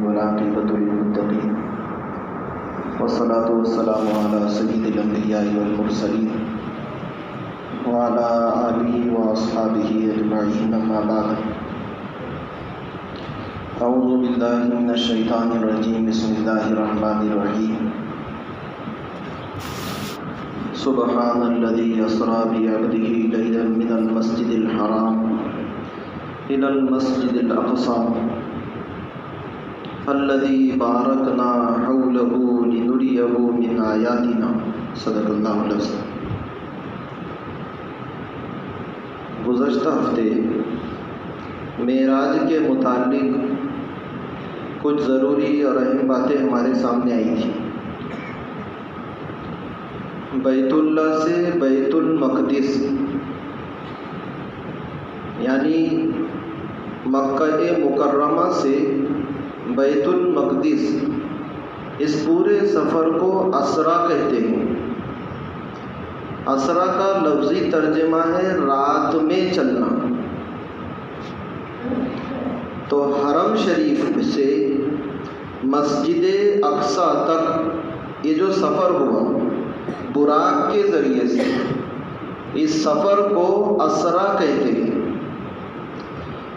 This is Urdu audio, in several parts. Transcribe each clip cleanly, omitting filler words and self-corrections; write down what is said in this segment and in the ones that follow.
والعاقبة للمتقين والصلاة والسلام على سيد الأنبياء والمرسلين وعلى آله وأصحابه أجمعين أما بعد أعوذ بالله من الشيطان الرجيم بسم الله الرحمن الرحيم سبحان الذي أسرى بعبده ليلا من المسجد الحرام إلى المسجد الأقصى الذي باركنا حوله لنريه من آياتنا صدق اللہ العظیم۔ گزشتہ ہفتے معراج کے متعلق کچھ ضروری اور اہم باتیں ہمارے سامنے آئی تھیں۔ بیت اللہ سے بیت المقدس یعنی مکہ مکرمہ سے بیت المقدس، اس پورے سفر کو اسرا کہتے ہیں۔ اسرا کا لفظی ترجمہ ہے رات میں چلنا۔ تو حرم شریف سے مسجد اقصی تک یہ جو سفر ہوا براق کے ذریعے سے، اس سفر کو اسرا کہتے ہیں۔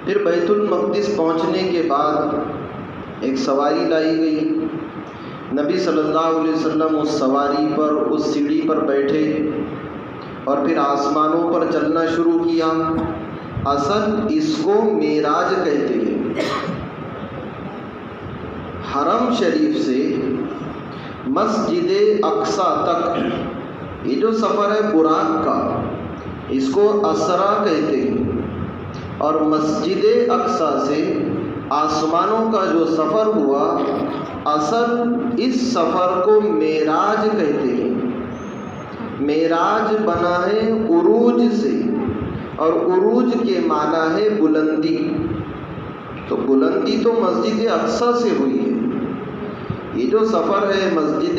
پھر بیت المقدس پہنچنے کے بعد ایک سواری لائی گئی، نبی صلی اللہ علیہ وسلم اس سواری پر، اس سیڑھی پر بیٹھے اور پھر آسمانوں پر چلنا شروع کیا۔ اصل اس کو معراج کہتے ہیں۔ حرم شریف سے مسجد اقصی تک یہ جو سفر ہے براق کا، اس کو اسرا کہتے ہیں۔ اور مسجد اقصی سے آسمانوں کا جو سفر ہوا، اصل اس سفر کو معراج کہتے ہیں۔ معراج بنا ہے عروج سے، اور عروج کے معنی ہے بلندی۔ تو بلندی تو مسجد اقصی سے ہوئی ہے۔ یہ جو سفر ہے مسجد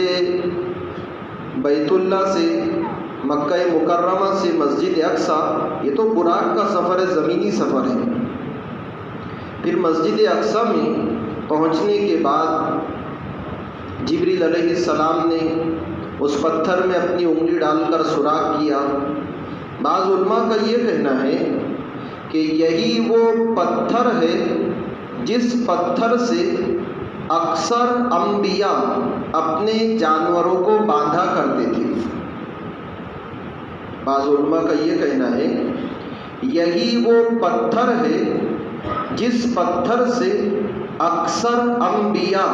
بیت اللہ سے مکہ مکرمہ سے مسجد اقصی، یہ تو براق کا سفر ہے، زمینی سفر ہے۔ پھر مسجد اقصی میں پہنچنے کے بعد جبریل علیہ السلام نے اس پتھر میں اپنی انگلی ڈال کر سوراخ کیا۔ بعض علماء کا یہ کہنا ہے کہ یہی وہ پتھر ہے جس پتھر سے اکثر انبیاء اپنے جانوروں کو باندھا کرتے تھے۔ بعض علماء کا یہ کہنا ہے یہی وہ پتھر ہے جس پتھر سے اکثر انبیاء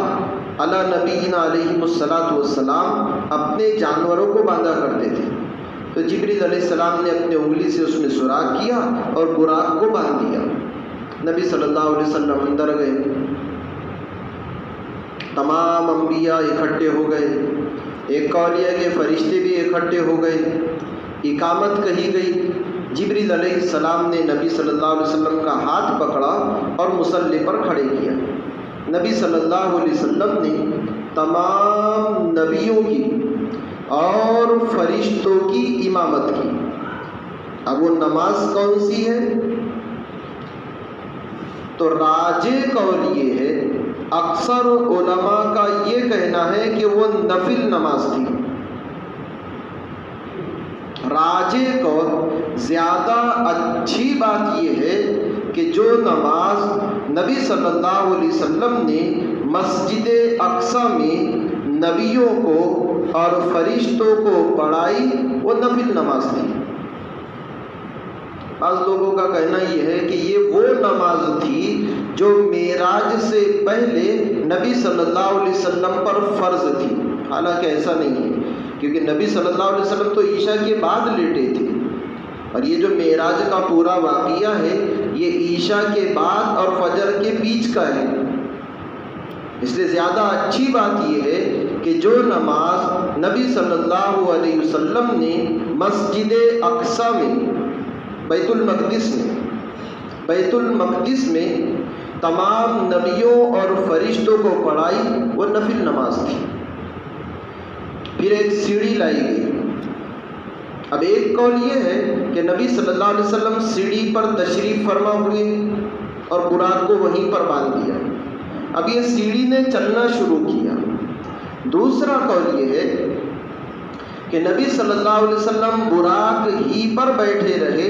علی نبینا علیہ السلام اپنے جانوروں کو باندھا کرتے تھے۔ تو جبریل علیہ السلام نے اپنے انگلی سے اس میں سوراخ کیا اور براق کو باندھ دیا۔ نبی صلی اللہ علیہ وسلم اندر گئے، تمام انبیاء اکٹھے ہو گئے، ایک قول یہ کہ فرشتے بھی اکٹھے ہو گئے، اقامت کہی گئی۔ جبریل علیہ السلام نے نبی صلی اللہ علیہ وسلم کا ہاتھ پکڑا اور مصلی پر کھڑے کیا۔ نبی صلی اللہ علیہ وسلم نے تمام نبیوں کی اور فرشتوں کی امامت کی۔ اب وہ نماز کون سی ہے؟ تو راجح قول یہ ہے، اکثر علماء کا یہ کہنا ہے کہ وہ نفل نماز تھی۔ راجح قول، زیادہ اچھی بات یہ ہے کہ جو نماز نبی صلی اللہ علیہ وسلم نے مسجد اقصی میں نبیوں کو اور فرشتوں کو پڑھائی، وہ نفل نماز تھی۔ بعض لوگوں کا کہنا یہ ہے کہ یہ وہ نماز تھی جو معراج سے پہلے نبی صلی اللہ علیہ وسلم پر فرض تھی۔ حالانکہ ایسا نہیں ہے، کیونکہ نبی صلی اللہ علیہ وسلم تو عشاء کے بعد لیٹے تھے، اور یہ جو معراج کا پورا واقعہ ہے یہ عشاء کے بعد اور فجر کے بیچ کا ہے۔ اس لیے زیادہ اچھی بات یہ ہے کہ جو نماز نبی صلی اللہ علیہ وسلم نے مسجد اقصی میں بیت المقدس میں تمام نبیوں اور فرشتوں کو پڑھائی، وہ نفل نماز تھی۔ پھر ایک سیڑھی لائی گئی۔ اب ایک قول یہ ہے کہ نبی صلی اللہ علیہ وسلم سیڑھی پر تشریف فرما ہوئے اور براق کو وہیں پر باندھ دیا۔ اب یہ سیڑھی نے چلنا شروع کیا۔ دوسرا قول یہ ہے کہ نبی صلی اللہ علیہ وسلم براق ہی پر بیٹھے رہے،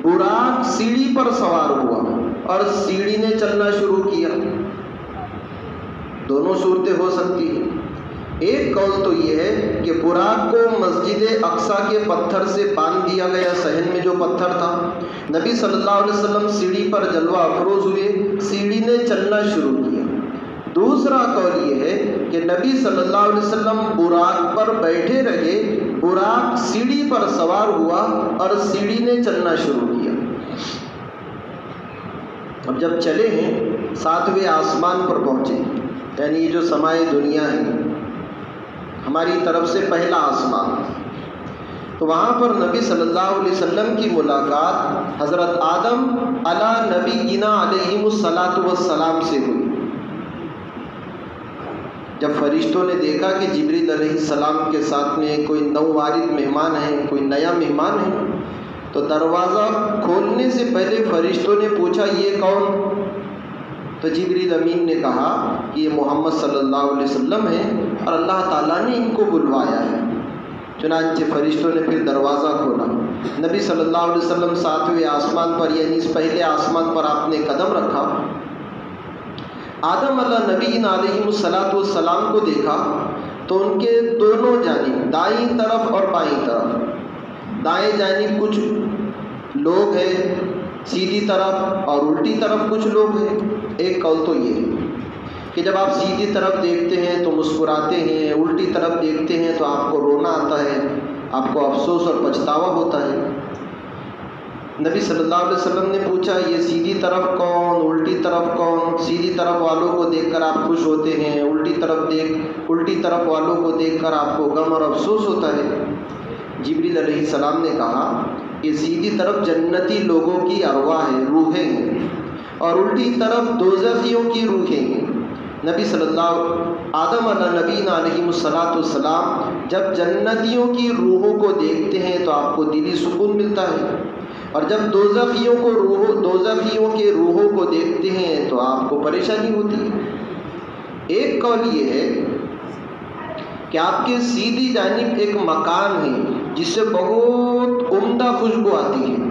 براق سیڑھی پر سوار ہوا اور سیڑھی نے چلنا شروع کیا۔ دونوں صورتیں ہو سکتی ہیں۔ ایک قول تو یہ ہے کہ براق کو مسجد اقصیٰ کے پتھر سے باندھ دیا گیا، صحن میں جو پتھر تھا، نبی صلی اللہ علیہ وسلم سیڑھی پر جلوہ افروز ہوئے، سیڑھی نے چلنا شروع کیا۔ دوسرا قول یہ ہے کہ نبی صلی اللہ علیہ وسلم براق پر بیٹھے رہے، براق سیڑھی پر سوار ہوا اور سیڑھی نے چلنا شروع کیا۔ اب جب چلے ہیں 7ویں آسمان پر پہنچے، یعنی یہ جو سمائے دنیا ہے، ہماری طرف سے پہلا آسمان، تو وہاں پر نبی صلی اللہ علیہ وسلم کی ملاقات حضرت آدم علی نبینا علیہم الصلاۃ والسلام سے ہوئی۔ جب فرشتوں نے دیکھا کہ جبریل علیہ السلام کے ساتھ میں کوئی نووارد مہمان ہے، کوئی نیا مہمان ہے، تو دروازہ کھولنے سے پہلے فرشتوں نے پوچھا یہ کون؟ تو جبریل امین نے کہا کہ یہ محمد صلی اللہ علیہ وسلم ہے اور اللہ تعالیٰ نے ان کو بلوایا ہے۔ چنانچہ فرشتوں نے پھر دروازہ کھولا، نبی صلی اللہ علیہ وسلم 7ویں آسمان پر، یعنی اس پہلے آسمان پر آپ نے قدم رکھا۔ آدم علیہ نبینا علیہم الصلاۃ والسلام کو دیکھا تو ان کے دونوں جانب، دائیں طرف اور بائیں طرف، دائیں جانب کچھ لوگ ہیں سیدھی طرف اور الٹی طرف کچھ لوگ ہیں۔ ایک قول تو یہ ہے کہ جب آپ سیدھی طرف دیکھتے ہیں تو مسکراتے ہیں، الٹی طرف دیکھتے ہیں تو آپ کو رونا آتا ہے، آپ کو افسوس اور پچھتاوا ہوتا ہے۔ نبی صلی اللہ علیہ وسلم نے پوچھا یہ سیدھی طرف کون، الٹی طرف کون؟ سیدھی طرف والوں کو دیکھ کر آپ خوش ہوتے ہیں، الٹی طرف والوں کو دیکھ کر آپ کو غم اور افسوس ہوتا ہے۔ جبریل علیہ السلام نے کہا یہ سیدھی طرف جنتی لوگوں کی ارواح ہیں، روحیں ہیں، اور الٹی طرف دوزخیوں کی روحیں ہیں۔ نبی صلی اللہ آدم علیہ نبینا علیہم الصلاۃ والسلام جب جنتیوں کی روحوں کو دیکھتے ہیں تو آپ کو دلی سکون ملتا ہے، اور جب دوزخیوں کے روحوں کو دیکھتے ہیں تو آپ کو پریشانی ہوتی ہے۔ ایک قول یہ ہے کہ آپ کے سیدھی جانب ایک مکان ہے جس سے بہت عمدہ خوشبو آتی ہے،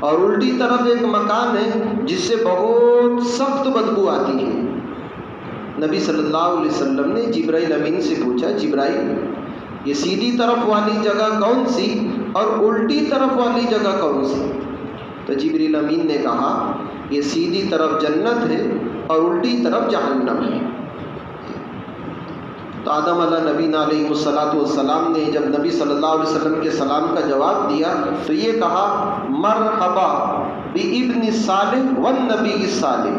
اور الٹی طرف ایک مکان ہے جس سے بہت سخت بدبو آتی ہے۔ نبی صلی اللہ علیہ وسلم نے جبرائیل امین سے پوچھا جبرائیل یہ سیدھی طرف والی جگہ کون سی اور الٹی طرف والی جگہ کون سی؟ تو جبرائیل امین نے کہا یہ سیدھی طرف جنت ہے اور الٹی طرف جہنم ہے۔ تو آدم علیہ نبینا علیہ الصلاۃ والسلام نے جب نبی صلی اللہ علیہ وسلم کے سلام کا جواب دیا تو یہ کہا مرحبا بابن صالح والنبی الصالح،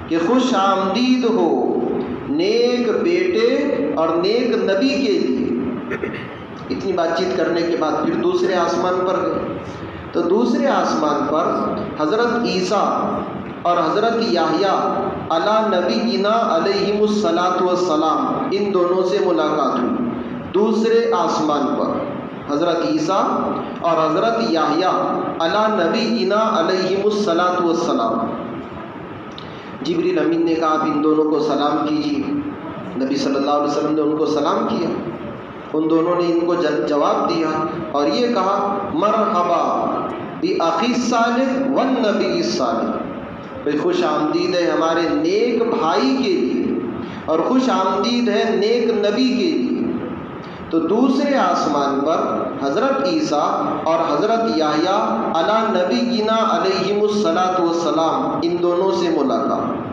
کہ خوش آمدید ہو نیک بیٹے اور نیک نبی کے لیے۔ اتنی بات چیت کرنے کے بعد پھر دوسرے آسمان پر گئے، تو دوسرے آسمان پر حضرت عیسیٰ اور حضرت یحییٰ علی نبینا علیہم الصلاۃ والسلام، ان دونوں سے ملاقات ہوئی۔ دوسرے آسمان پر حضرت عیسیٰ اور حضرت یحییٰ علی نبینا علیہم الصلاۃ والسلام۔ جبریل امین نے کہا آپ ان دونوں کو سلام کیجیے۔ نبی صلی اللہ علیہ وسلم نے ان کو سلام کیا، ان دونوں نے ان کو جواب دیا اور یہ کہا مرحبا بأخی الصالح والنبی الصالح، بھئی خوش آمدید ہے ہمارے نیک بھائی کے لیے اور خوش آمدید ہے نیک نبی کے لیے۔ تو دوسرے آسمان پر حضرت عیسیٰ اور حضرت یحییٰ علی نبینا علیہم الصلاۃ والسلام، ان دونوں سے ملاقات۔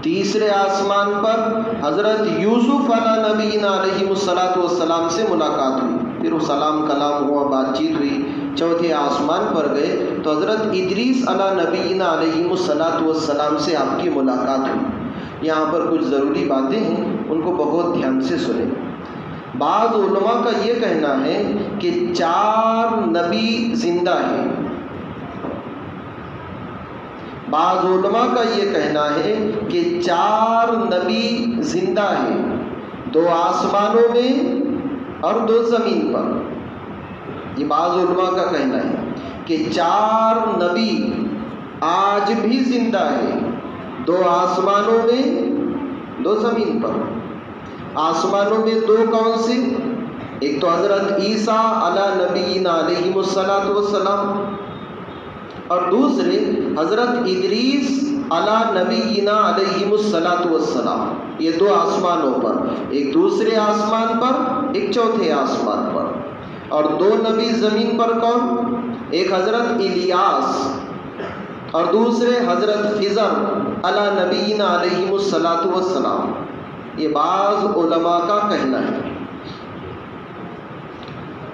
تیسرے آسمان پر حضرت یوسف علی نبینا علیہم الصلاۃ والسلام سے ملاقات ہوئی، پھر وہ سلام کلام ہوا، بات چیت ہوئی۔ چوتھے آسمان پر گئے تو حضرت ادریس علی نبینا علیہم الصلاۃ والسلام سے آپ کی ملاقات ہوئی۔ یہاں پر کچھ ضروری باتیں ہیں، ان کو بہت دھیان سے سنیں۔ بعض علماء کا یہ کہنا ہے کہ 4 نبی زندہ ہیں، بعض علماء کا یہ کہنا ہے کہ 4 نبی زندہ ہیں، 2 آسمانوں میں اور 2 زمین پر۔ یہ بعض علماء کا کہنا ہے کہ 4 نبی آج بھی زندہ ہیں، دو آسمانوں میں، دو زمین پر۔ آسمانوں میں دو کون سے؟ ایک تو حضرت عیسیٰ علی نبینا علیہ السلام، اور دوسرے حضرت ادریس علی نبینا علیہ السلام۔ یہ دو آسمانوں پر، ایک دوسرے آسمان پر، ایک چوتھے آسمان پر۔ اور دو نبی زمین پر کون؟ ایک حضرت الیاس اور دوسرے حضرت خضر علی نبینا علیہ السلام۔ یہ بعض علماء کا کہنا ہے۔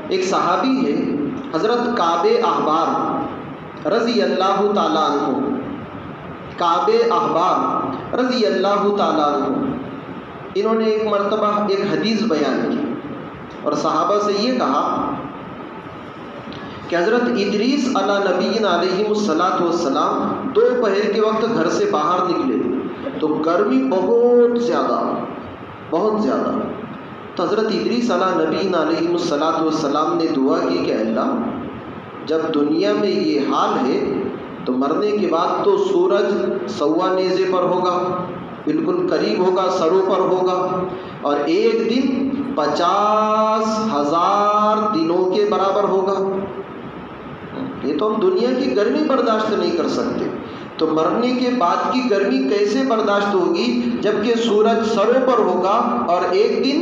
ایک صحابی ہے حضرت کعب احبار رضی اللہ تعالیٰ عنہ، کعب احبار رضی اللہ تعالیٰ عنہ، انہوں نے ایک مرتبہ ایک حدیث بیان کی اور صحابہ سے یہ کہا کہ حضرت ادریس علی نبینا علیہ السلام دوپہر کے وقت گھر سے باہر نکلے تو گرمی بہت زیادہ، بہت زیادہ۔ تو حضرت ادریس علی نبینا علیہ السلام نے دعا کی کہ اللہ، جب دنیا میں یہ حال ہے تو مرنے کے بعد تو سورج سوا نیزے پر ہوگا، بالکل قریب ہوگا، سروں پر ہوگا، اور ایک دن 50,000 دنوں کے برابر ہوگا۔ یہ تو ہم دنیا کی گرمی برداشت نہیں کر سکتے، تو مرنے کے بعد کی گرمی کیسے برداشت ہوگی جبکہ سورج سروں پر ہوگا اور ایک دن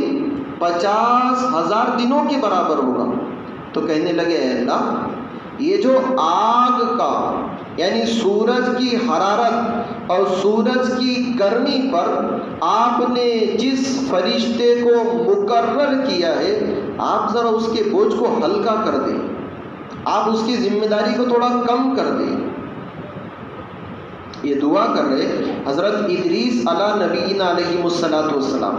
50,000 دنوں کے برابر ہوگا۔ تو کہنے لگے اے اللہ، یہ جو آگ کا یعنی سورج کی حرارت اور سورج کی گرمی پر آپ نے جس فرشتے کو مقرر کیا ہے، آپ ذرا اس کے بوجھ کو ہلکا کر دیں، آپ اس کی ذمہ داری کو تھوڑا کم کر دیں۔ یہ دعا کر رہے حضرت ادریس علی نبینا علیہ السلام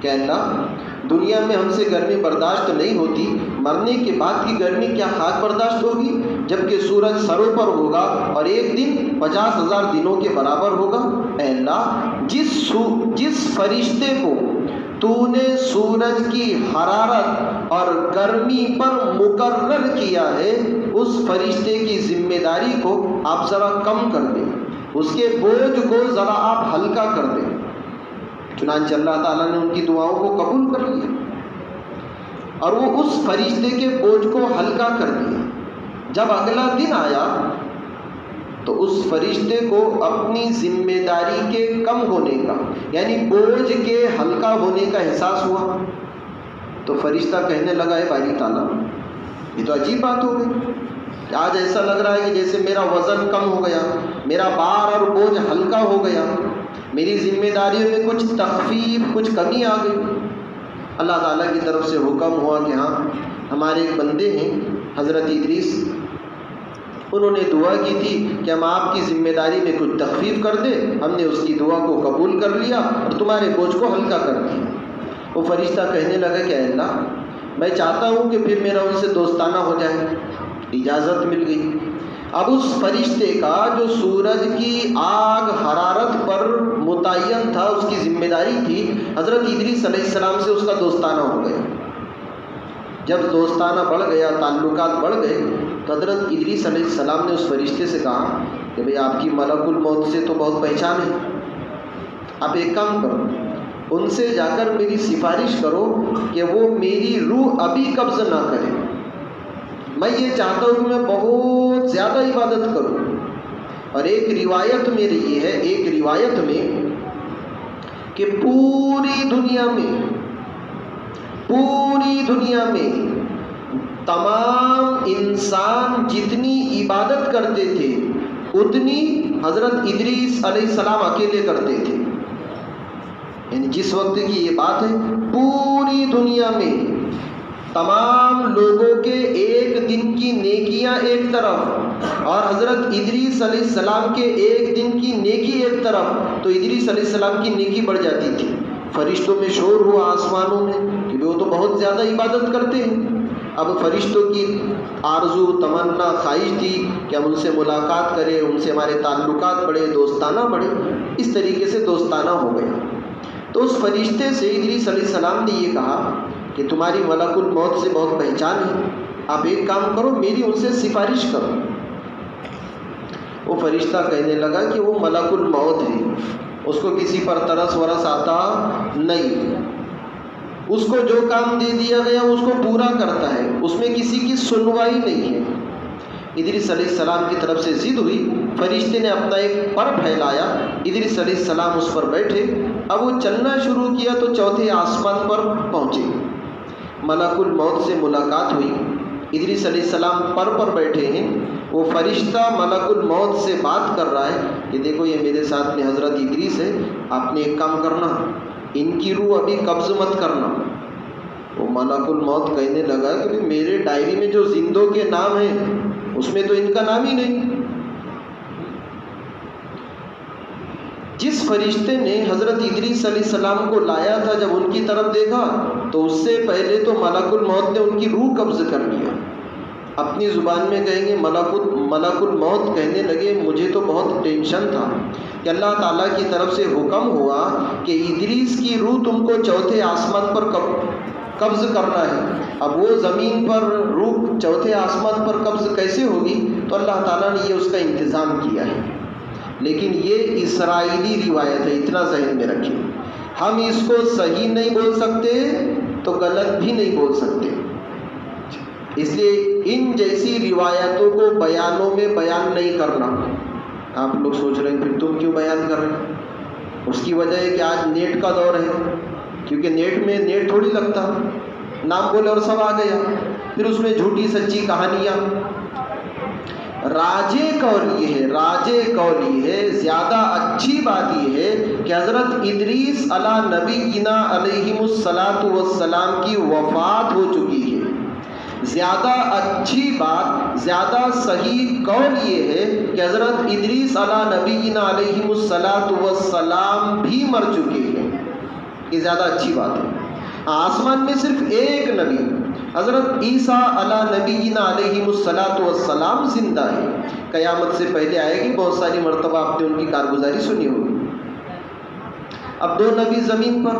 کہ اللہ، دنیا میں ہم سے گرمی برداشت نہیں ہوتی، مرنے کے بعد کی گرمی کیا خاک برداشت ہوگی جبکہ سورج سروں پر ہوگا اور ایک دن 50,000 دنوں کے برابر ہوگا۔ اے اللہ، جس فرشتے کو تو نے سورج کی حرارت اور گرمی پر مقرر کیا ہے، اس فرشتے کی ذمہ داری کو آپ ذرا کم کر دیں، اس کے بوجھ کو ذرا آپ ہلکا کر دیں۔ چنانچہ اللہ تعالیٰ نے ان کی دعاؤں کو قبول کر لیا اور وہ اس فرشتے کے بوجھ کو ہلکا کر دیا۔ جب اگلا دن آیا تو اس فرشتے کو اپنی ذمہ داری کے کم ہونے کا یعنی بوجھ کے ہلکا ہونے کا احساس ہوا۔ تو فرشتہ کہنے لگا اے باری تعالیٰ، یہ تو عجیب بات ہو گئی، آج ایسا لگ رہا ہے کہ جیسے میرا وزن کم ہو گیا، میرا بار اور بوجھ ہلکا ہو گیا، میری ذمہ داریوں میں کچھ تخفیف، کچھ کمی آ گئی۔ اللہ تعالیٰ کی طرف سے حکم ہوا کہ ہاں، ہمارے ایک بندے ہیں حضرت ادریس، انہوں نے دعا کی تھی کہ ہم آپ کی ذمہ داری میں کچھ تخفیف کر دیں، ہم نے اس کی دعا کو قبول کر لیا اور تمہارے بوجھ کو ہلکا کر دیا۔ وہ فرشتہ کہنے لگا کہ اے اللہ، میں چاہتا ہوں کہ پھر میرا ان سے دوستانہ ہو جائے۔ اجازت مل گئی۔ اب اس فرشتے کا جو سورج کی آگ حرارت پر متعین تھا، اس کی ذمہ داری تھی، حضرت ادریس علیہ السلام سے اس کا دوستانہ ہو گیا۔ جب دوستانہ بڑھ گیا، تعلقات بڑھ گئے، تو حضرت ادریس علیہ السلام نے اس فرشتے سے کہا کہ بھئی آپ کی ملک الموت سے تو بہت پہچان ہے، آپ ایک کام کرو، ان سے جا کر میری سفارش کرو کہ وہ میری روح ابھی قبض نہ کرے، میں یہ چاہتا ہوں کہ میں بہت زیادہ عبادت کروں۔ اور ایک روایت میری یہ ہے، ایک روایت میں کہ پوری دنیا میں تمام انسان جتنی عبادت کرتے تھے اتنی حضرت ادریس علیہ السلام اکیلے کرتے تھے۔ یعنی جس وقت کی یہ بات ہے، پوری دنیا میں تمام لوگوں کے ایک دن کی نیکیاں ایک طرف اور حضرت ادریس علیہ السلام کے ایک دن کی نیکی ایک طرف، تو ادریس علیہ السلام کی نیکی بڑھ جاتی تھی۔ فرشتوں میں شور ہوا آسمانوں میں کہ وہ تو بہت زیادہ عبادت کرتے ہیں۔ اب فرشتوں کی آرزو، تمنا، خواہش تھی کہ ہم ان سے ملاقات کریں، ان سے ہمارے تعلقات بڑھے، دوستانہ بڑھے۔ اس طریقے سے دوستانہ ہو گیا۔ تو اس فرشتے سے ادریس علیہ السلام نے یہ کہا کہ تمہاری ملک الموت سے بہت پہچان ہے، آپ ایک کام کرو، میری ان سے سفارش کرو۔ وہ فرشتہ کہنے لگا کہ وہ ملک الموت ہے، اس کو کسی پر ترس ورس آتا نہیں، اس کو جو کام دے دیا گیا اس کو پورا کرتا ہے، اس میں کسی کی سنوائی نہیں ہے۔ ادریس علیہ السلام کی طرف سے ضد ہوئی، فرشتے نے اپنا ایک پر پھیلایا، ادریس علیہ السلام اس پر بیٹھے، اب وہ چلنا شروع کیا تو چوتھے آسمان پر پہنچے، ملک الموت سے ملاقات ہوئی۔ ادریس علیہ السلام پر بیٹھے ہیں، وہ فرشتہ ملک الموت سے بات کر رہا ہے کہ دیکھو یہ میرے ساتھ میں حضرت ادریس ہے، آپ نے ایک کام کرنا، ان کی روح ابھی قبض مت کرنا۔ وہ ملک الموت کہنے لگا کہ میرے ڈائری میں جو زندوں کے نام ہیں اس میں تو ان کا نام ہی نہیں۔ جس فرشتے نے حضرت ادریس علیہ السلام کو لایا تھا، جب ان کی طرف دیکھا تو اس سے پہلے تو ملک الموت نے ان کی روح قبض کر لیا۔ اپنی زبان میں کہیں گے ملک الموت کہنے لگے مجھے تو بہت ٹینشن تھا کہ اللہ تعالیٰ کی طرف سے حکم ہوا کہ ادریس کی روح تم کو چوتھے آسمان پر قبض کرنا ہے، اب وہ زمین پر روح چوتھے آسمان پر قبض کیسے ہوگی؟ تو اللہ تعالیٰ نے یہ اس کا انتظام کیا ہے۔ لیکن یہ اسرائیلی روایت ہے، اتنا ذہن میں رکھیں، ہم اس کو صحیح نہیں بول سکتے تو غلط بھی نہیں بول سکتے، اس لیے ان جیسی روایتوں کو بیانوں میں بیان نہیں کرنا۔ آپ لوگ سوچ رہے ہیں پھر تم کیوں بیان کر رہے ہیں؟ اس کی وجہ ہے کہ آج نیٹ کا دور ہے، کیونکہ نیٹ تھوڑی لگتا، نام بولے اور سب آ گیا، پھر اس میں جھوٹی سچی کہانیاں۔ راجے قول یہ ہے، زیادہ اچھی بات یہ ہے کہ حضرت ادریس علی نبینا علیہم الصلاۃ والسلام کی وفات ہو چکی ہے۔ زیادہ اچھی بات، زیادہ صحیح قول یہ ہے کہ حضرت ادریس علی نبینا علیہم الصلاۃ والسلام بھی مر چکے ہیں، یہ زیادہ اچھی بات ہے۔ آسمان میں صرف ایک نبی حضرت عیسیٰ علی نبینا علیہم الصلاۃ والسلام زندہ ہے، قیامت سے پہلے آئے گی، بہت ساری مرتبہ آپ نے ان کی کارگزاری سنی ہوگی۔ اب دو نبی زمین پر،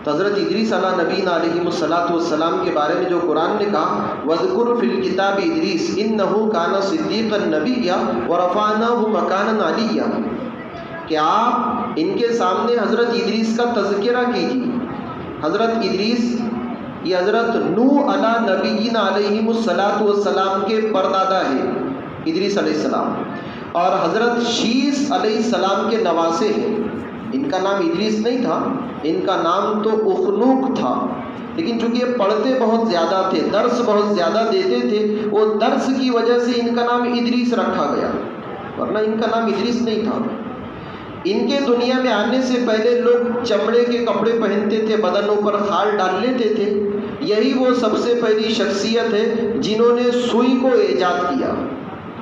تو حضرت ادریس علی نبینا علیہم الصلاۃ والسلام کے بارے میں جو قرآن نے کہا وَاذْكُرْ فِي الْكِتَابِ ادریس إِنَّهُ كَانَ صِدِّيقًا نَبِيًّا وَرَفَعْنَاهُ مَكَانًا عَلِيًّا، کہ آپ ان کے سامنے حضرت ادریس کا تذکرہ کیجیے۔ حضرت ادریس یہ حضرت نوح علی نبینا علیہم الصلاۃ والسلام کے پردادا ہے، ادریس علیہ السلام، اور حضرت شیس علیہ السلام کے نواسے ہیں۔ ان کا نام ادریس نہیں تھا، ان کا نام تو اخنوق تھا، لیکن چونکہ یہ پڑھتے بہت زیادہ تھے، درس بہت زیادہ دیتے تھے، وہ درس کی وجہ سے ان کا نام ادریس رکھا گیا، ورنہ ان کا نام ادریس نہیں تھا۔ ان کے دنیا میں آنے سے پہلے لوگ چمڑے کے کپڑے پہنتے تھے، بدنوں پر خال ڈال لیتے تھے۔ یہی وہ سب سے پہلی شخصیت ہے جنہوں نے سوئی کو ایجاد کیا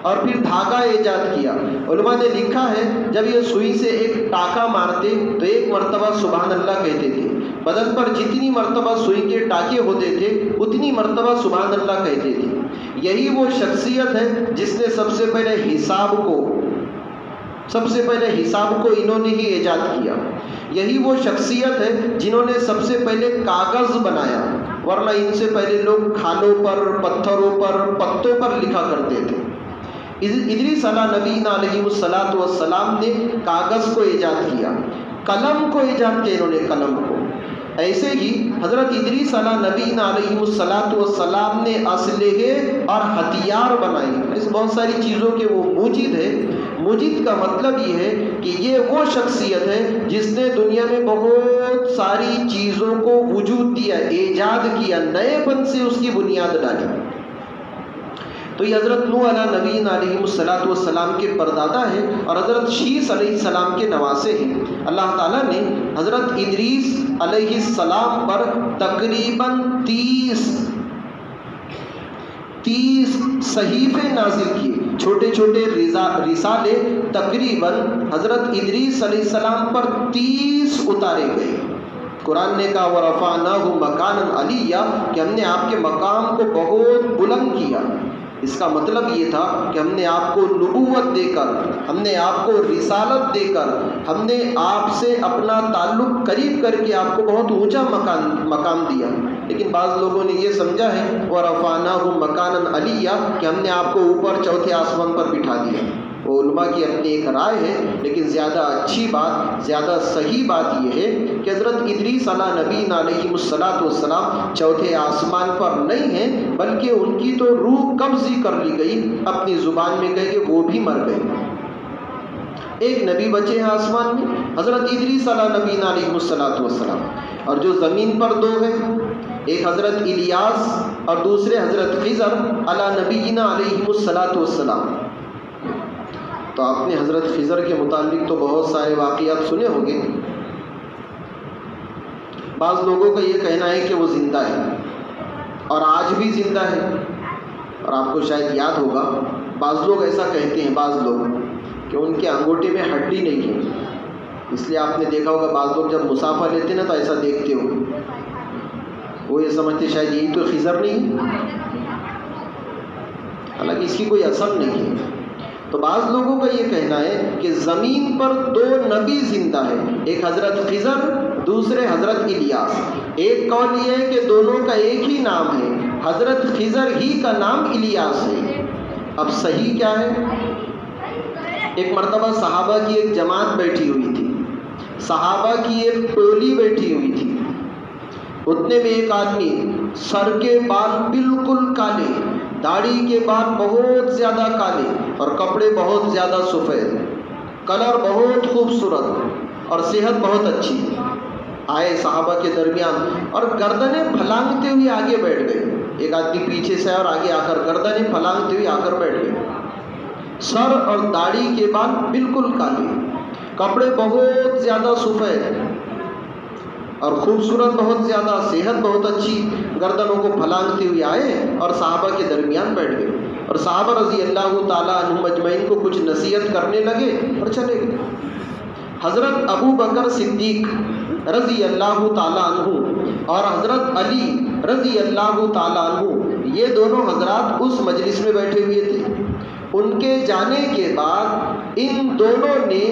اور پھر دھاگا ایجاد کیا۔ علماء نے لکھا ہے جب یہ سوئی سے ایک ٹاکا مارتے تو ایک مرتبہ سبحان اللہ کہتے تھے، بدن پر جتنی مرتبہ سوئی کے ٹاکے ہوتے تھے اتنی مرتبہ سبحان اللہ کہتے تھے۔ یہی وہ شخصیت ہے جس نے سب سے پہلے حساب کو انہوں نے ہی ایجاد کیا۔ یہی وہ شخصیت ہے جنہوں نے سب سے پہلے کاغذ بنایا، ورنہ ان سے پہلے لوگ کھالوں پر، پتھروں پر، پتوں پر لکھا کرتے تھے۔ ادریس علی نبینا علیہ الصلاۃ والسلام نے کاغذ کو ایجاد کیا، قلم کو ایجاد کیا انہوں نے، قلم کو۔ ایسے ہی حضرت ادریس علی نبینا علیہ الصلاۃ والسلام نے اسلحے اور ہتھیار بنائے۔ اس بہت ساری چیزوں کے وہ موجد ہے۔ موجد کا مطلب یہ ہے کہ یہ وہ شخصیت ہے جس نے دنیا میں بہت ساری چیزوں کو وجود دیا، ایجاد کیا، نئے پن سے اس کی بنیاد ڈالی۔ تو یہ حضرت نوح علیہ نبینا علیہ الصلاۃ والسلام کے پردادا ہے اور حضرت شیس علیہ السلام کے نواسے ہیں۔ اللہ تعالیٰ نے حضرت ادریس علیہ السلام پر تقریباً 30 صحیفے نازل کیے، چھوٹے چھوٹے رسالے تقریباً حضرت ادریس علیہ السلام پر 30 اتارے گئے۔ قرآن نے کہا وَرَفَعْنَاهُ مَكَانًا عَلِيًّا، کہ ہم نے آپ کے مقام کو بہت بلند کیا۔ اس کا مطلب یہ تھا کہ ہم نے آپ کو نبوت دے کر، ہم نے آپ کو رسالت دے کر، ہم نے آپ سے اپنا تعلق قریب کر کے آپ کو بہت اونچا مقام دیا۔ لیکن بعض لوگوں نے یہ سمجھا ہے وَرَفَعْنَاهُ مَكَانًا عَلِيًّا کہ ہم نے آپ کو اوپر چوتھے آسمان پر بٹھا دیا۔ وہ علماء کی اپنی ایک رائے ہے، لیکن زیادہ اچھی بات، زیادہ صحیح بات یہ ہے کہ حضرت ادریس علیٰ نبینا علیہ الصلاۃ والسلام چوتھے آسمان پر نہیں ہیں، بلکہ ان کی تو روح قبض ہی کر لی گئی، اپنی زبان میں کہے کہ وہ بھی مر گئے۔ ایک نبی بچے ہیں آسمان میں، حضرت ادریس علیٰ نبینا علیہ الصلاۃ والسلام، اور جو زمین پر دو ہیں، ایک حضرت الیاس اور دوسرے حضرت خضر علیٰ نبینا علیہ الصلاۃ والسلام۔ تو آپ نے حضرت خضر کے متعلق تو بہت سارے واقعات سنے ہوں گے۔ بعض لوگوں کا یہ کہنا ہے کہ وہ زندہ ہے اور آج بھی زندہ ہے، اور آپ کو شاید یاد ہوگا بعض لوگ ایسا کہتے ہیں، بعض لوگ کہ ان کے انگوٹھے میں ہڈی نہیں ہے، اس لیے آپ نے دیکھا ہوگا بعض لوگ جب مسافہ لیتے ہیں نا تو ایسا دیکھتے ہو، وہ یہ سمجھتے شاید یہی تو خضر نہیں ہے، حالانکہ اس کی کوئی اصل نہیں ہے۔ تو بعض لوگوں کا یہ کہنا ہے کہ زمین پر دو نبی زندہ ہیں، ایک حضرت خضر، دوسرے حضرت الیاس۔ ایک قول یہ ہے کہ دونوں کا ایک ہی نام ہے، حضرت خضر ہی کا نام الیاس ہے۔ اب صحیح کیا ہے؟ ایک مرتبہ صحابہ کی ایک جماعت بیٹھی ہوئی تھی، صحابہ کی ایک ٹولی بیٹھی ہوئی تھی، اتنے میں ایک آدمی، سر کے بال بالکل کالے، داڑھی کے بال بہت زیادہ کالے اور کپڑے بہت زیادہ سفید، کلر بہت خوبصورت اور صحت بہت اچھی، آئے صحابہ کے درمیان اور گردنیں پھلانگتے ہوئے آگے بیٹھ گئے۔ ایک آدمی پیچھے سے اور آگے آ کر گردنیں پھلانگتے ہوئے آ کر بیٹھ گئے، سر اور داڑھی کے بال بالکل کالے، کپڑے بہت زیادہ سفید اور خوبصورت بہت زیادہ، صحت بہت اچھی، گردنوں کو پھلانگتے ہوئے آئے اور صحابہ کے درمیان بیٹھ گئے، اور صحابہ رضی اللہ تعالیٰ عنہم اجمعین کو کچھ نصیحت کرنے لگے اور چلے گئے۔ حضرت ابو بکر صدیق رضی اللہ تعالیٰ عنہ اور حضرت علی رضی اللہ تعالیٰ عنہ، یہ دونوں حضرات اس مجلس میں بیٹھے ہوئے تھے۔ ان کے جانے کے بعد ان دونوں نے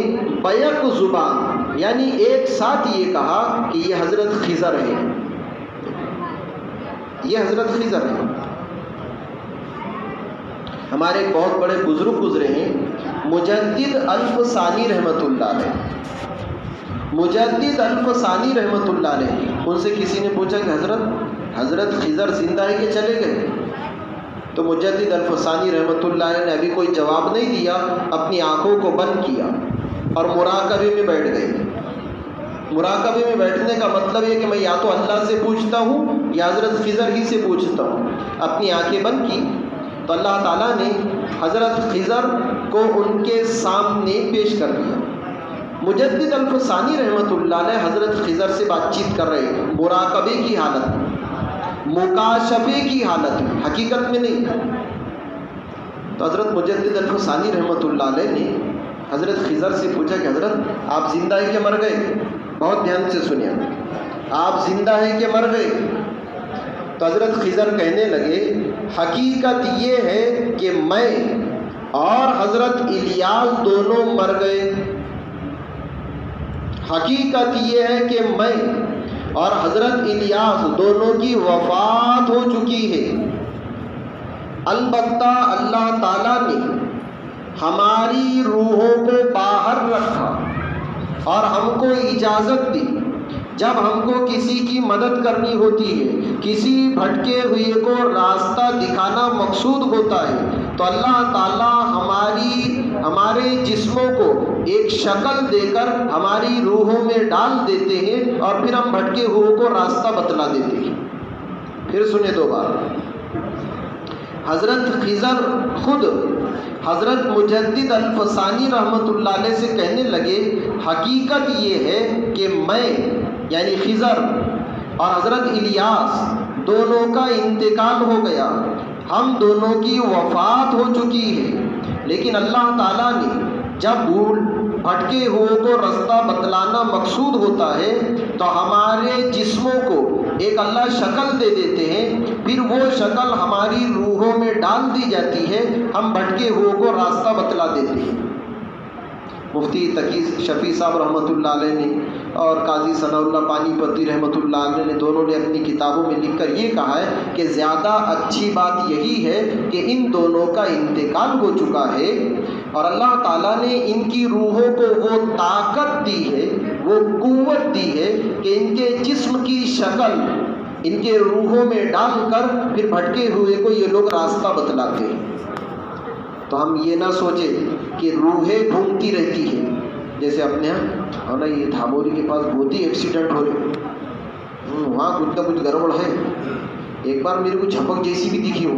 بیک زبان یعنی ایک ساتھ یہ کہا کہ یہ حضرت خضر ہے، یہ حضرت خضر ہے۔ ہمارے ایک بہت بڑے بزرگ گزرے ہیں، مجدد الفسانی رحمۃ اللہ علیہ، مجدد الفسانی رحمۃ اللہ علیہ۔ ان سے کسی نے پوچھا کہ حضرت خضر زندہ ہے کہ چلے گئے؟ تو مجدد الفسانی رحمۃ اللہ علیہ نے ابھی کوئی جواب نہیں دیا، اپنی آنکھوں کو بند کیا اور مراقبے میں بیٹھ گئے۔ مراقبے میں بیٹھنے کا مطلب یہ کہ میں یا تو اللہ سے پوچھتا ہوں یا حضرت خضر ہی سے پوچھتا ہوں۔ اپنی آنکھیں بند کی تو اللہ تعالیٰ نے حضرت خضر کو ان کے سامنے پیش کر دیا۔ مجدد الفسانی رحمۃ اللہ علیہ حضرت خضر سے بات چیت کر رہے ہیں، مراقبے کی حالت میں، مکاشفے کی حالت میں، حقیقت میں نہیں۔ تو حضرت مجدد الفسانی رحمۃ اللہ علیہ نے حضرت خضر سے پوچھا کہ حضرت آپ زندہ ہیں کہ مر گئے؟ بہت دھیان سے سنیں، آپ زندہ ہیں کہ مر گئے؟ تو حضرت خضر کہنے لگے حقیقت یہ ہے کہ میں اور حضرت الیاس دونوں مر گئے، حقیقت یہ ہے کہ میں اور حضرت الیاس دونوں کی وفات ہو چکی ہے، البتہ اللہ تعالیٰ نے ہماری روحوں کو باہر رکھا اور ہم کو اجازت دی، جب ہم کو کسی کی مدد کرنی ہوتی ہے، کسی بھٹکے ہوئے کو راستہ دکھانا مقصود ہوتا ہے، تو اللہ تعالیٰ ہمارے جسموں کو ایک شکل دے کر ہماری روحوں میں ڈال دیتے ہیں اور پھر ہم بھٹکے ہوئے کو راستہ بتلا دیتے ہیں۔ پھر سنیں دو بار، حضرت خضر خود حضرت مجدد الفسانی رحمۃ اللہ علیہ سے کہنے لگے حقیقت یہ ہے کہ میں یعنی خضر اور حضرت الیاس دونوں کا انتقال ہو گیا، ہم دونوں کی وفات ہو چکی ہے، لیکن اللہ تعالیٰ نے جب بھٹکے ہوئے کو راستہ بتلانا مقصود ہوتا ہے تو ہمارے جسموں کو ایک اللہ شکل دے دیتے ہیں، پھر وہ شکل ہماری روحوں میں ڈال دی جاتی ہے، ہم بھٹکے ہوئے کو راستہ بتلا دیتے ہیں۔ مفتی تقی شفیع صاحب رحمۃ اللہ علیہ نے اور قاضی ثناء اللہ پانی پتی رحمۃ اللہ علیہ نے دونوں نے اپنی کتابوں میں لکھ کر یہ کہا ہے کہ زیادہ اچھی بات یہی ہے کہ ان دونوں کا انتقال ہو چکا ہے اور اللہ تعالیٰ نے ان کی روحوں کو وہ طاقت دی ہے، وہ قوت دی ہے کہ ان کے جسم کی شکل ان کے روحوں میں ڈال کر پھر بھٹکے ہوئے کو یہ لوگ راستہ بتلاتے ہیں۔ تو ہم یہ نہ سوچیں کہ روحیں گھومتی رہتی ہیں، جیسے اپنے یہاں اور نا یہ دھاموری کے پاس بہت ہی ایکسیڈنٹ ہو رہے، وہاں کچھ نہ کچھ گڑبڑ ہے۔ ایک بار میرے کو جھپک جیسی بھی دکھی ہو،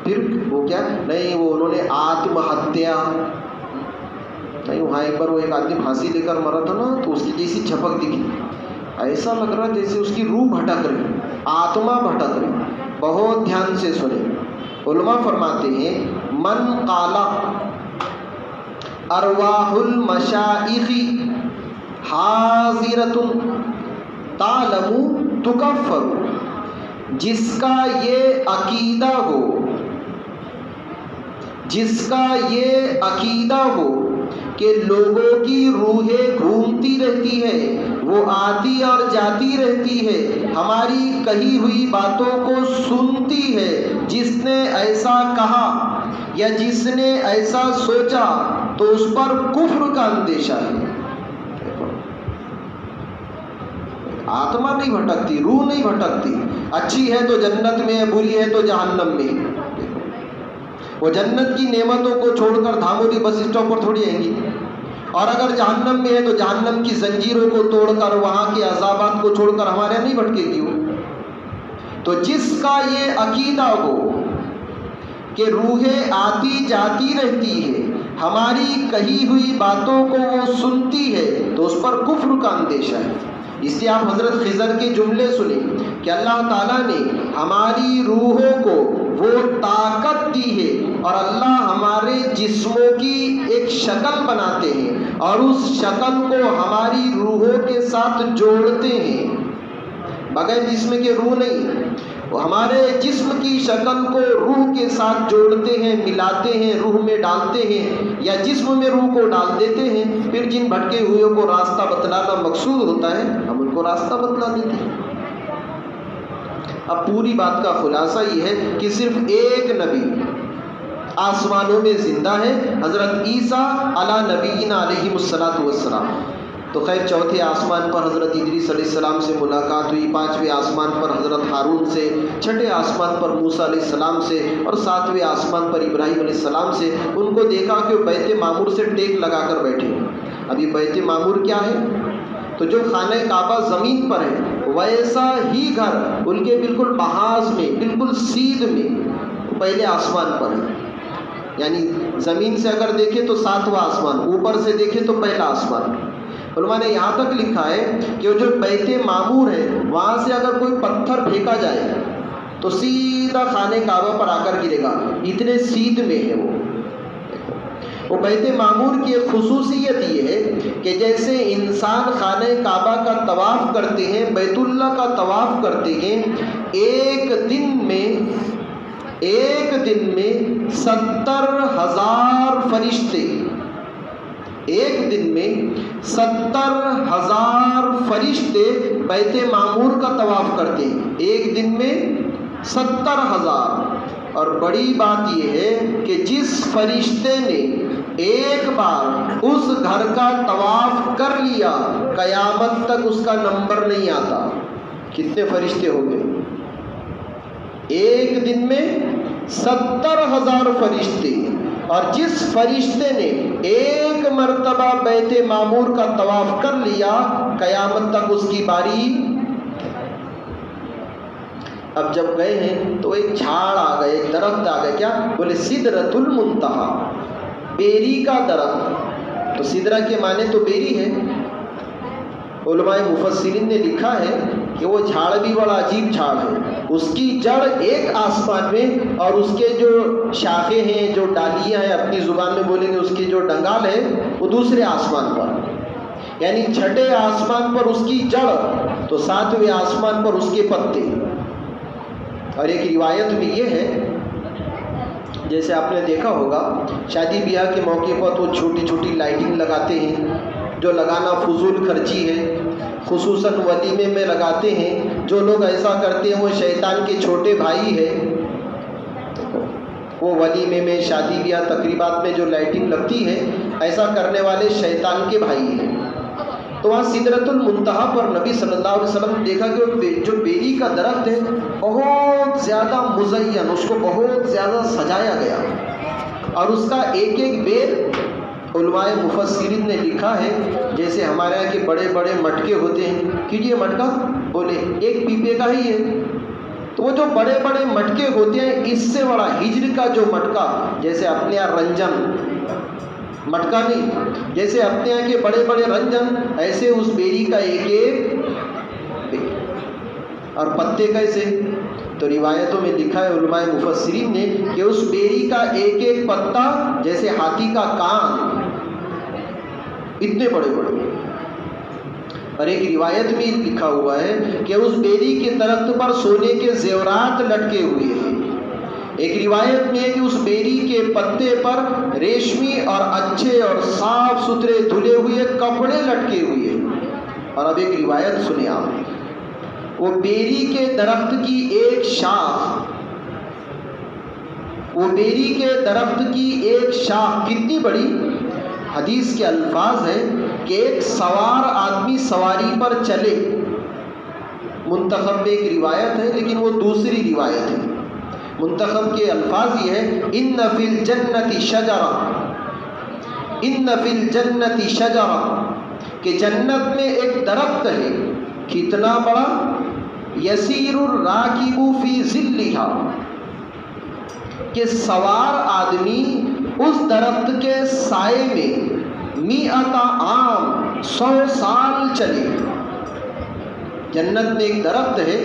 پھر وہ کیا نہیں، وہ انہوں نے آتم ہتیا نہیں، وہاں ایک بار وہ ایک آدمی پھانسی لے کر مرا تھا نا، تو اس کی جیسی جھپک دکھی، ایسا لگ رہا جیسے اس کی روح بھٹک رہی، آتما بھٹک رہی۔ بہت دھیان سے سنیں، علماء فرماتے ہیں من قال ارواح المشائخ حاضرۃ تعلم تکفر، جس کا یہ عقیدہ ہو، جس کا یہ عقیدہ ہو کہ لوگوں کی روحیں گھومتی رہتی ہے، وہ آتی اور جاتی رہتی ہے، ہماری کہی ہوئی باتوں کو سنتی ہے، جس نے ایسا کہا یا جس نے ایسا سوچا تو اس پر کفر کا اندیشہ ہے۔ آتما نہیں بھٹکتی، روح نہیں بھٹکتی، اچھی ہے تو جنت میں، بری ہے تو جہنم میں۔ وہ جنت کی نعمتوں کو چھوڑ کر دھامولی بس اسٹاپ پر تھوڑی آئیں گی، اور اگر جہنم میں ہے تو جہنم کی زنجیروں کو توڑ کر، وہاں کے عذابات کو چھوڑ کر ہمارے یہاں نہیں بھٹکے گی وہ۔ تو جس کا یہ عقیدہ ہو کہ روحیں آتی جاتی رہتی ہے، ہماری کہی ہوئی باتوں کو وہ سنتی ہے، تو اس پر کفر کا اندیشہ ہے۔ اس لیے آپ حضرت خضر کے جملے سنیں کہ اللہ تعالیٰ نے ہماری روحوں کو وہ طاقت دی ہے، اور اللہ ہمارے جسموں کی ایک شکل بناتے ہیں اور اس شکل کو ہماری روحوں کے ساتھ جوڑتے ہیں، بغیر جسم کے روح نہیں، وہ ہمارے جسم کی شکل کو روح کے ساتھ جوڑتے ہیں، ملاتے ہیں، روح میں ڈالتے ہیں یا جسم میں روح کو ڈال دیتے ہیں۔ پھر جن بھٹکے ہوئے کو راستہ بتلانا مقصود ہوتا ہے، ہم ان کو راستہ بتلا دیتے ہیں۔ اب پوری بات کا خلاصہ یہ ہے کہ صرف ایک نبی آسمانوں میں زندہ ہے، حضرت عیسیٰ علی نبینا علیہ السلام۔ تو خیر چوتھے آسمان پر حضرت ادریس علیہ السلام سے ملاقات ہوئی، پانچویں آسمان پر حضرت ہارون سے، چھٹے آسمان پر موسیٰ علیہ السلام سے، اور ساتویں آسمان پر ابراہیم علیہ السلام سے۔ ان کو دیکھا کہ وہ بیت معمور سے ٹیک لگا کر بیٹھے ہیں۔ اب یہ بیت معمور کیا ہے؟ تو جو خانہ کعبہ زمین پر ہے، ویسا ہی گھر ان کے بالکل محاذ میں، بالکل سیدھ میں پہلے آسمان پر ہے۔ یعنی زمین سے اگر دیکھیں تو ساتواں آسمان، اوپر سے دیکھیں تو پہلا آسمان۔ علماء نے یہاں تک لکھا ہے کہ وہ جو بیت معمور ہے، وہاں سے اگر کوئی پتھر پھینکا جائے تو سیدھا خانہ کعبہ پر آ کر گرے گا، اتنے سیدھ میں ہے وہ بیت معمور کی ایک خصوصیت یہ ہے کہ جیسے انسان خانہ کعبہ کا طواف کرتے ہیں، بیت اللہ کا طواف کرتے ہیں، ایک دن میں 70,000 فرشتے، ایک دن میں 70,000 فرشتے بیت معمور کا طواف کرتے ہیں، ایک دن میں 70,000۔ اور بڑی بات یہ ہے کہ جس فرشتے نے ایک بار اس گھر کا طواف کر لیا، قیامت تک اس کا نمبر نہیں آتا۔ کتنے فرشتے ہو گئے؟ ایک دن میں 70,000 فرشتے، اور جس فرشتے نے ایک مرتبہ بیت معمور کا طواف کر لیا، قیامت تک اس کی باری۔ اب جب گئے ہیں تو ایک جھاڑ آ گئے، ایک درخت آ گئے، کیا بولے؟ سدرۃ المنتہا، بیری کا درخت۔ تو سدرہ کے معنی تو بیری ہے۔ علماء مفسرین نے لکھا ہے کہ وہ جھاڑ بھی بڑا عجیب جھاڑ ہے، اس کی جڑ ایک آسمان میں، اور اس کے جو شاخیں ہیں، جو ڈالیاں ہیں، اپنی زبان میں بولیں گے اس کی جو ڈنگال ہے، وہ دوسرے آسمان پر، یعنی چھٹے آسمان پر اس کی جڑ، تو ساتویں آسمان پر اس کے پتے۔ اور ایک روایت میں یہ ہے جیسے آپ نے دیکھا ہوگا شادی بیاہ کے موقع پر تو چھوٹی چھوٹی لائٹنگ لگاتے ہیں، جو لگانا فضول خرچی ہے، خصوصاً ولیمے میں لگاتے ہیں۔ جو لوگ ایسا کرتے ہیں وہ شیطان کے چھوٹے بھائی ہیں۔ وہ ولیمے میں، شادی بیاہ تقریبات میں جو لائٹنگ لگتی ہے، ایسا کرنے والے شیطان کے بھائی ہیں۔ تو وہاں سدرۃ المنتہا پر نبی صلی اللہ علیہ وسلم نے دیکھا کہ جو بیری کا درخت ہے بہت زیادہ مزین، اس کو بہت زیادہ سجایا گیا، اور اس کا ایک ایک بیر علماء مفسرین نے لکھا ہے جیسے ہمارے یہاں کے بڑے بڑے مٹکے ہوتے ہیں، کیجیے مٹکا، بولے ایک پیپے کا ہی ہے، تو وہ جو بڑے بڑے مٹکے ہوتے ہیں اس سے بڑا ہجر کا جو مٹکا، جیسے اپنے یہاں رنجن مٹکا نہیں، جیسے اپنے یہاں کے بڑے بڑے رنجن، ایسے اس بیری کا ایک ایک، اور پتے کیسے؟ تو روایتوں میں لکھا ہے علماء مفسرین نے کہ اس بیری کا ایک ایک پتا جیسے ہاتھی کا کان، اتنے بڑے بڑے۔ اور ایک روایت میں لکھا ہوا ہے کہ اس بیری کے درخت پر سونے کے زیورات لٹکے ہوئے ہیں۔ ایک روایت میں ہے کہ اس بیری کے پتے پر ریشمی اور اچھے اور صاف ستھرے دھلے ہوئے کپڑے لٹکے ہوئے ہیں۔ اور اب ایک روایت سنیں آپ، وہ بیری کے درخت کی ایک شاخ، وہ بیری کے درخت کی ایک شاخ کتنی بڑی؟ حدیث کے الفاظ ہیں کہ ایک سوار آدمی سواری پر چلے، منتخب میں ایک روایت ہے لیکن وہ دوسری روایت ہے، منتخب کے الفاظ یہ ہے ان فی الجنت شجرہ، ان فی الجنت شجرہ، کہ جنت میں ایک درخت ہے، کتنا بڑا؟ یسیر الراکب فی ظلھا، کہ سوار آدمی اس درخت کے سائے میں 100 عام 100 سال چلے۔ جنت میں ایک درخت ہے،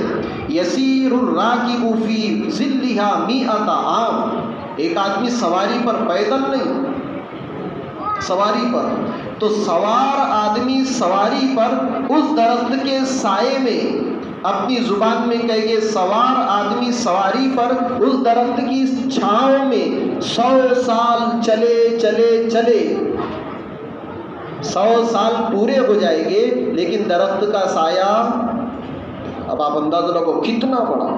یسیر الراکب فی ظلھا 100 عام، ایک آدمی سواری پر، پیدل نہیں، سواری پر، تو سوار آدمی سواری پر اس درخت کے سائے میں، اپنی زبان میں کہے گے سوار آدمی سواری پر اس درخت کی چھاؤں میں 100 سال چلے چلے چلے، 100 سال پورے ہو جائیں گے لیکن درخت کا سایہ، اب آپ اندازہ لگو کتنا بڑا،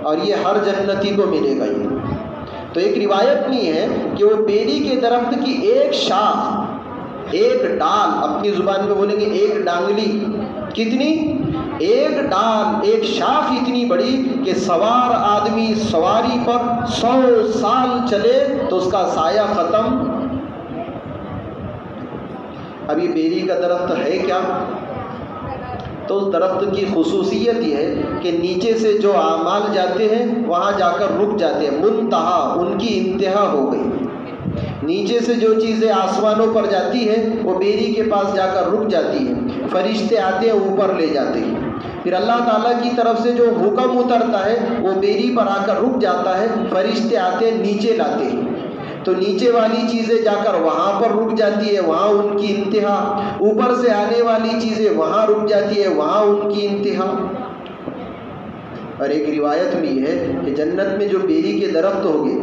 اور یہ ہر جنتی کو ملے گا۔ یہ تو ایک روایت میں ہے کہ وہ بیری کے درخت کی ایک شاخ، ایک ڈال، اپنی زبان میں بولیں گے ایک ڈانگلی، کتنی؟ ایک ڈال، ایک شاخ اتنی بڑی کہ سوار آدمی سواری پر 100 سال چلے تو اس کا سایہ ختم۔ اب یہ بیری کا درخت ہے کیا؟ تو اس درخت کی خصوصیت یہ ہے کہ نیچے سے جو اعمال جاتے ہیں وہاں جا کر رک جاتے ہیں، منتہا، ان کی انتہا ہو گئی۔ نیچے سے جو چیزیں آسمانوں پر جاتی ہیں وہ بیری کے پاس جا کر رک جاتی ہیں، فرشتے آتے ہیں اوپر لے جاتے ہیں، پھر اللہ تعالیٰ کی طرف سے جو حکم اترتا ہے وہ بیری پر آ کر رک جاتا ہے، فرشتے آتے ہیں نیچے لاتے ہیں، تو نیچے والی چیزیں جا کر وہاں پر رک جاتی ہے، وہاں ان کی انتہا، اوپر سے آنے والی چیزیں وہاں رک جاتی ہے، وہاں ان کی انتہا۔ اور ایک روایت میں یہ ہے کہ جنت میں جو بیری کے درخت ہوگے،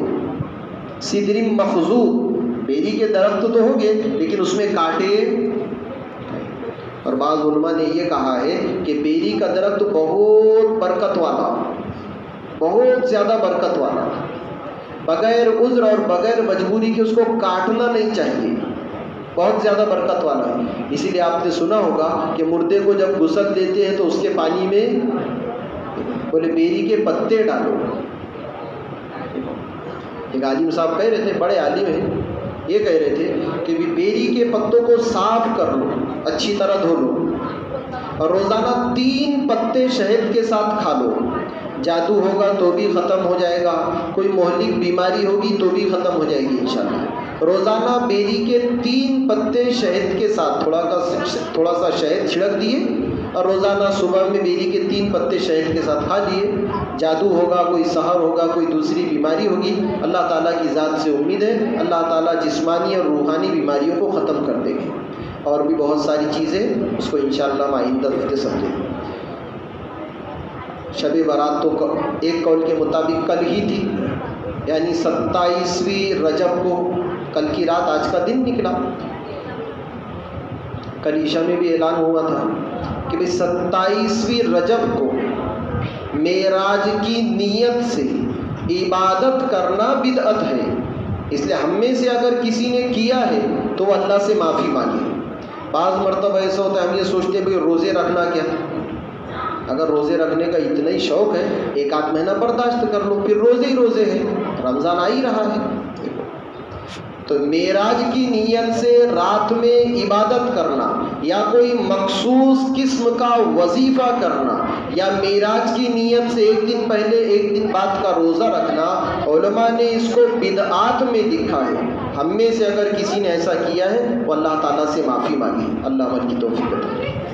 سدر مخضود، بیری کے درخت تو ہوگے لیکن اس میں کانٹے، اور بعض علماء نے یہ کہا ہے کہ بیری کا درخت بہت برکت والا، بہت زیادہ برکت والا، بغیر عذر اور بغیر مجبوری کے اس کو کاٹنا نہیں چاہیے، بہت زیادہ برکت والا ہے۔ اسی لیے آپ نے سنا ہوگا کہ مردے کو جب غسل دیتے ہیں تو اس کے پانی میں بولے بیری کے پتے ڈالو۔ ایک عالم صاحب کہہ رہے تھے، بڑے عالم ہیں، یہ کہہ رہے تھے کہ بیری کے پتوں کو صاف کر لو، اچھی طرح دھو لو، اور روزانہ 3 پتے شہد کے ساتھ کھا لو، جادو ہوگا تو بھی ختم ہو جائے گا، کوئی مہلک بیماری ہوگی تو بھی ختم ہو جائے گی انشاءاللہ۔ روزانہ بیری کے 3 پتے شہد کے ساتھ تھوڑا سا شہد چھڑک دیے، اور روزانہ صبح میں بیری کے 3 پتے شہد کے ساتھ کھا لیے، جادو ہوگا، کوئی سحر ہوگا، کوئی دوسری بیماری ہوگی، اللہ تعالیٰ کی ذات سے امید ہے اللہ تعالیٰ جسمانی اور روحانی بیماریوں کو ختم کر دے گے۔ اور بھی بہت ساری چیزیں اس کو انشاءاللہ ہم آئندہ ہفتے سمجھیں گے۔ شب برات تو ایک قول کے مطابق کل ہی تھی، یعنی 27ویں رجب کو، کل کی رات آج کا دن نکلا، کل عشاء میں بھی اعلان ہوا تھا کہ 27ویں رجب کو معراج کی نیت سے عبادت کرنا بدعت ہے، اس لیے ہم میں سے اگر کسی نے کیا ہے تو وہ اللہ سے معافی مانگے۔ بعض مرتبہ ایسا ہوتا ہے ہم یہ سوچتے ہیں بھئی روزے رکھنا کیا، اگر روزے رکھنے کا اتنا ہی شوق ہے 1 مہینہ برداشت کر لو، پھر روزے ہی روزے ہیں، رمضان آ ہی رہا ہے۔ تو معراج کی نیت سے رات میں عبادت کرنا یا کوئی مخصوص قسم کا وظیفہ کرنا یا معراج کی نیت سے 1 دن پہلے 1 دن بعد کا روزہ رکھنا، علماء نے اس کو بدعات میں لکھا ہے۔ ہم میں سے اگر کسی نے ایسا کیا ہے وہ اللہ تعالیٰ سے معافی مانگے، اللہ عمل کی توفیق عطا کرے۔